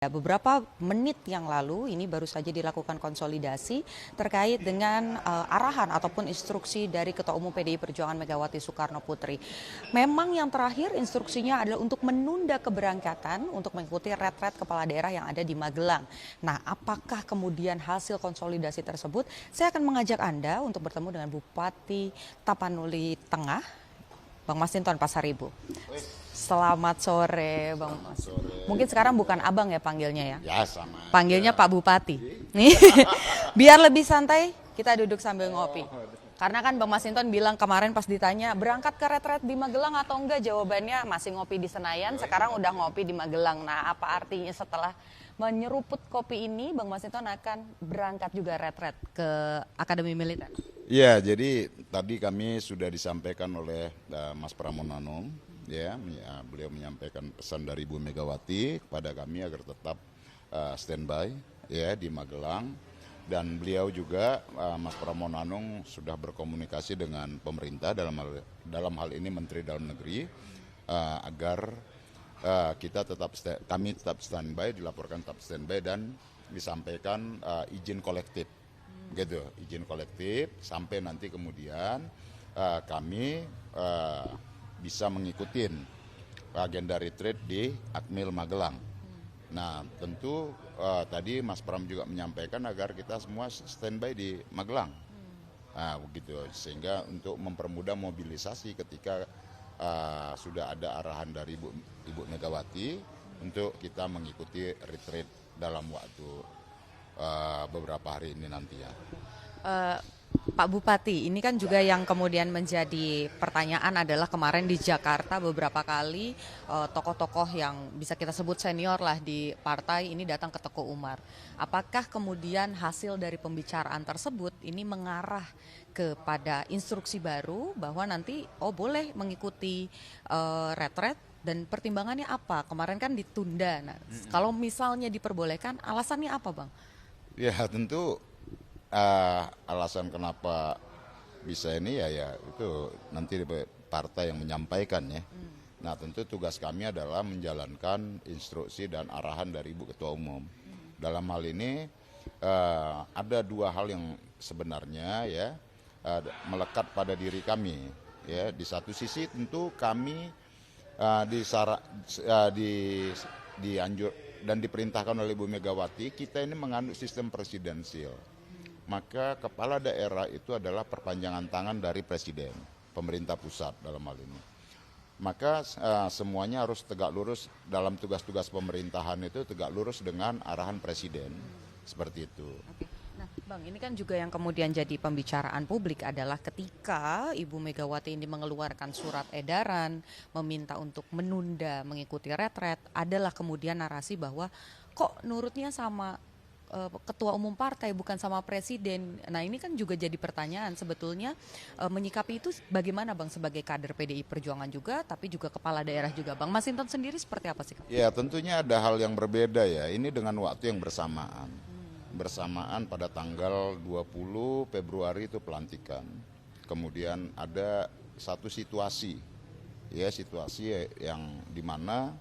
Beberapa menit yang lalu ini baru saja dilakukan konsolidasi terkait dengan arahan ataupun instruksi dari Ketua Umum PDI Perjuangan Megawati Soekarno Putri. Memang yang terakhir instruksinya adalah untuk menunda keberangkatan untuk mengikuti retret kepala daerah yang ada di Magelang. Nah, apakah kemudian hasil konsolidasi tersebut? Saya akan mengajak Anda untuk bertemu dengan Bupati Tapanuli Tengah, Bang Masinton Pasaribu. Selamat sore, Bang Mas. Mungkin sekarang bukan abang ya panggilnya ya? Ya sama. Panggilnya Pak Bupati. Nih, biar lebih santai, kita duduk sambil ngopi. Karena kan Bang Masinton bilang kemarin pas ditanya berangkat ke retret di Magelang atau enggak, jawabannya masih ngopi di Senayan, sekarang udah ngopi di Magelang. Nah, apa artinya setelah menyeruput kopi ini, Bang Masinton akan berangkat juga retret ke Akademi Militer? Ya, jadi tadi kami sudah disampaikan oleh Mas Pramono, beliau menyampaikan pesan dari Ibu Megawati kepada kami agar tetap standby ya di Magelang, dan beliau juga Mas Pramono sudah berkomunikasi dengan pemerintah dalam hal ini Menteri Dalam Negeri agar kami tetap standby, dilaporkan tetap standby dan disampaikan izin kolektif. Gitu, izin kolektif sampai nanti kemudian kami bisa mengikuti agenda retreat di Akmil Magelang. Nah, tentu tadi Mas Pram juga menyampaikan agar kita semua standby di Magelang. Nah, begitu, sehingga untuk mempermudah mobilisasi ketika sudah ada arahan dari Ibu Megawati untuk kita mengikuti retreat dalam waktu beberapa hari ini nanti ya. Pak Bupati, ini kan juga yang kemudian menjadi pertanyaan adalah kemarin di Jakarta beberapa kali tokoh-tokoh yang bisa kita sebut senior lah di partai ini datang ke Teguh Umar. Apakah kemudian hasil dari pembicaraan tersebut ini mengarah kepada instruksi baru bahwa nanti boleh mengikuti retret, dan pertimbangannya apa? Kemarin kan ditunda. Nah, kalau misalnya diperbolehkan, alasannya apa, Bang? Ya, tentu alasan kenapa bisa ini ya itu nanti partai yang menyampaikan ya. Nah, tentu tugas kami adalah menjalankan instruksi dan arahan dari Ibu Ketua Umum. Dalam hal ini ada dua hal yang sebenarnya ya melekat pada diri kami ya. Di satu sisi tentu kami dianjur dan diperintahkan oleh Ibu Megawati, kita ini menganut sistem presidensial. Maka kepala daerah itu adalah perpanjangan tangan dari presiden, pemerintah pusat dalam hal ini. Maka semuanya harus tegak lurus dalam tugas-tugas pemerintahan, itu tegak lurus dengan arahan presiden, seperti itu. Nah, Bang, ini kan juga yang kemudian jadi pembicaraan publik adalah ketika Ibu Megawati ini mengeluarkan surat edaran meminta untuk menunda mengikuti retret, adalah kemudian narasi bahwa kok nurutnya sama ketua umum partai bukan sama presiden. Nah, ini kan juga jadi pertanyaan sebetulnya menyikapi itu bagaimana, Bang, sebagai kader PDI Perjuangan juga tapi juga kepala daerah juga. Bang Masinton sendiri seperti apa sih? Ya, tentunya ada hal yang berbeda ya. Ini dengan waktu yang bersamaan. Bersamaan pada tanggal 20 Februari itu pelantikan. Kemudian ada satu situasi yang dimana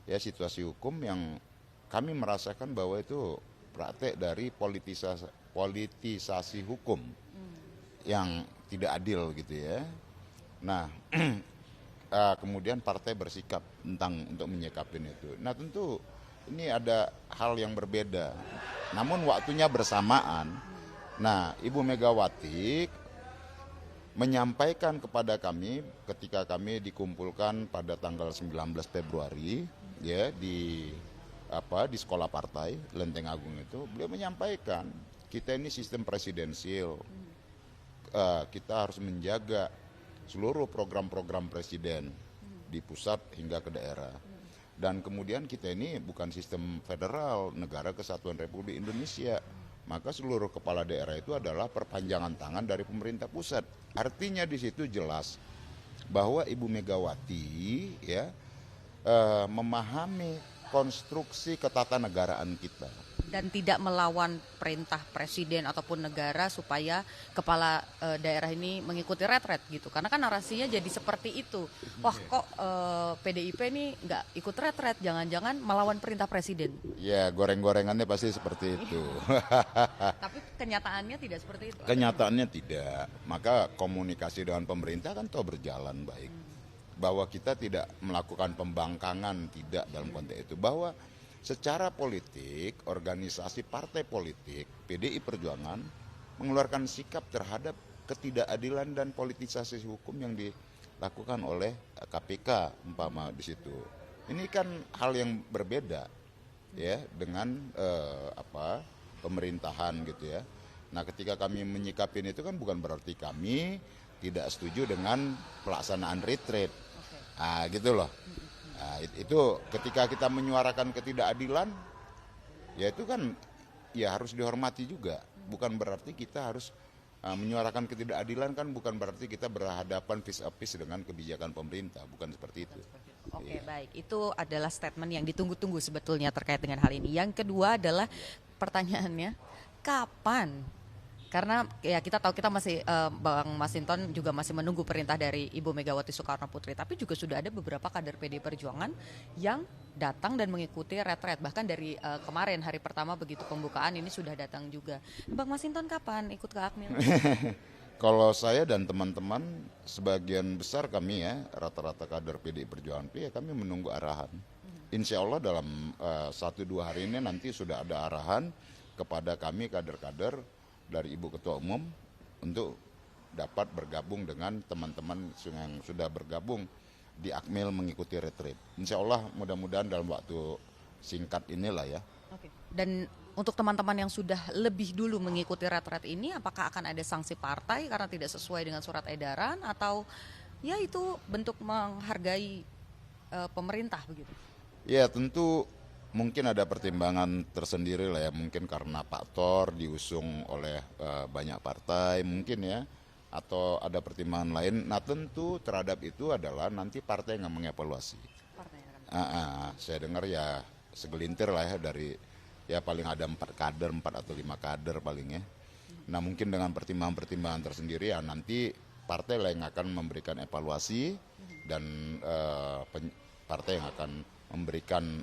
ya situasi hukum yang kami merasakan bahwa itu praktek dari politisasi hukum yang tidak adil gitu ya. Nah, kemudian partai bersikap untuk menyikapin itu. Nah, tentu ini ada hal yang berbeda, namun waktunya bersamaan. Nah, Ibu Megawati menyampaikan kepada kami ketika kami dikumpulkan pada tanggal 19 Februari ya di sekolah partai Lenteng Agung itu, beliau menyampaikan kita ini sistem presidensial, kita harus menjaga seluruh program-program presiden di pusat hingga ke daerah. Dan kemudian kita ini bukan sistem federal, negara kesatuan Republik Indonesia. Maka seluruh kepala daerah itu adalah perpanjangan tangan dari pemerintah pusat. Artinya di situ jelas bahwa Ibu Megawati ya memahami konstruksi ketatanegaraan kita. Dan tidak melawan perintah presiden ataupun negara supaya kepala daerah ini mengikuti retret gitu. Karena kan narasinya jadi seperti itu. Wah kok PDIP ini nggak ikut retret, jangan-jangan melawan perintah presiden. Ya goreng-gorengannya pasti seperti itu. Tapi kenyataannya tidak seperti itu. Kenyataannya tidak. Maka komunikasi dengan pemerintah kan toh berjalan baik. Bahwa kita tidak melakukan pembangkangan, tidak dalam konteks itu. Bahwa secara politik, organisasi partai politik, PDI Perjuangan mengeluarkan sikap terhadap ketidakadilan dan politisasi hukum yang dilakukan oleh KPK umpama di situ. Ini kan hal yang berbeda ya dengan pemerintahan gitu ya. Nah, ketika kami menyikapin itu kan bukan berarti kami tidak setuju dengan pelaksanaan retreat. Ah, gitu loh. Nah, itu ketika kita menyuarakan ketidakadilan, ya itu kan ya harus dihormati juga. Bukan berarti kita harus menyuarakan ketidakadilan kan bukan berarti kita berhadapan face to face dengan kebijakan pemerintah, bukan seperti itu. Oke, baik. Itu adalah statement yang ditunggu-tunggu sebetulnya terkait dengan hal ini. Yang kedua adalah pertanyaannya, kapan? Karena ya kita tahu kita masih Bang Masinton juga masih menunggu perintah dari Ibu Megawati Soekarno Putri, tapi juga sudah ada beberapa kader PD Perjuangan yang datang dan mengikuti retret, bahkan dari kemarin hari pertama begitu pembukaan ini sudah datang juga. Bang Masinton kapan ikut ke Akmil? Kalau saya dan teman-teman sebagian besar kami ya rata-rata kader PD Perjuangan ya kami menunggu arahan. Insya Allah dalam 1-2 hari ini nanti sudah ada arahan kepada kami kader-kader dari Ibu Ketua Umum untuk dapat bergabung dengan teman-teman yang sudah bergabung di Akmil mengikuti retreat. Insya Allah mudah-mudahan dalam waktu singkat inilah ya. Oke. Dan untuk teman-teman yang sudah lebih dulu mengikuti retret ini, apakah akan ada sanksi partai karena tidak sesuai dengan surat edaran atau ya itu bentuk menghargai pemerintah begitu? Ya tentu mungkin ada pertimbangan tersendiri lah ya, mungkin karena Pak Tor diusung oleh banyak partai mungkin ya, atau ada pertimbangan lain. Nah tentu terhadap itu adalah nanti partai yang mengevaluasi. Saya dengar ya segelintir lah ya dari ya paling ada 4 atau 5 kader paling ya. Nah mungkin dengan pertimbangan-pertimbangan tersendiri ya nanti partai lah yang akan memberikan evaluasi dan partai yang akan memberikan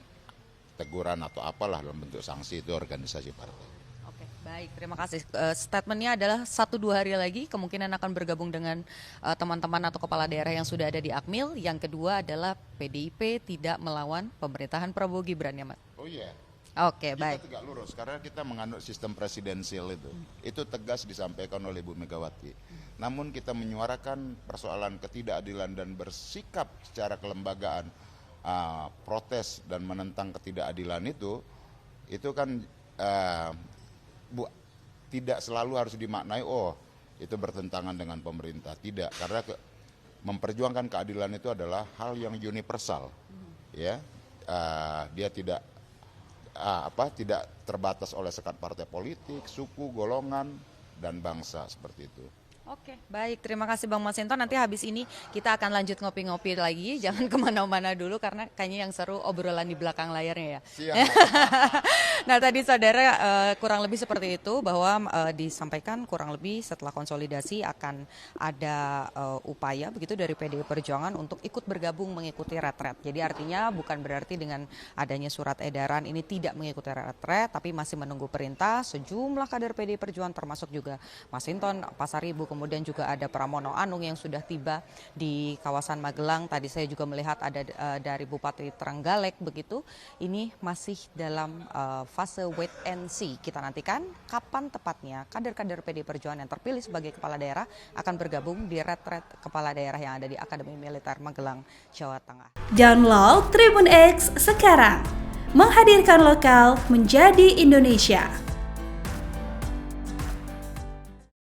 teguran atau apalah dalam bentuk sanksi itu organisasi partai. Oke, baik, terima kasih. Statementnya adalah 1-2 hari lagi kemungkinan akan bergabung dengan teman-teman atau kepala daerah yang sudah ada di Akmil. Yang kedua adalah PDIP tidak melawan pemerintahan Prabowo Gibran ya, Mas? Oh iya. Oke, baik. Kita tegak lurus karena kita menganut sistem presidensial itu. Itu tegas disampaikan oleh Bu Megawati. Namun kita menyuarakan persoalan ketidakadilan dan bersikap secara kelembagaan protes dan menentang ketidakadilan itu kan tidak selalu harus dimaknai itu bertentangan dengan pemerintah, tidak, karena memperjuangkan keadilan itu adalah hal yang universal ya. Dia tidak tidak terbatas oleh sekat partai politik, suku, golongan dan bangsa seperti itu. Oke, baik. Terima kasih Bang Masinton. Nanti habis ini kita akan lanjut ngopi-ngopi lagi. Jangan kemana-mana dulu karena kayaknya yang seru obrolan di belakang layarnya ya. Siap. Nah tadi saudara kurang lebih seperti itu bahwa disampaikan kurang lebih setelah konsolidasi akan ada upaya begitu dari PDI Perjuangan untuk ikut bergabung mengikuti retret. Jadi artinya bukan berarti dengan adanya surat edaran ini tidak mengikuti retret, tapi masih menunggu perintah sejumlah kader PDI Perjuangan termasuk juga Masinton, Pasaribu, kemudian juga ada Pramono Anung yang sudah tiba di kawasan Magelang. Tadi saya juga melihat ada dari Bupati Trenggalek begitu. Ini masih dalam fase wait and see. Kita nantikan kapan tepatnya kader-kader PDI Perjuangan yang terpilih sebagai kepala daerah akan bergabung di retret kepala daerah yang ada di Akademi Militer Magelang, Jawa Tengah. Download Tribun X sekarang. Menghadirkan lokal menjadi Indonesia.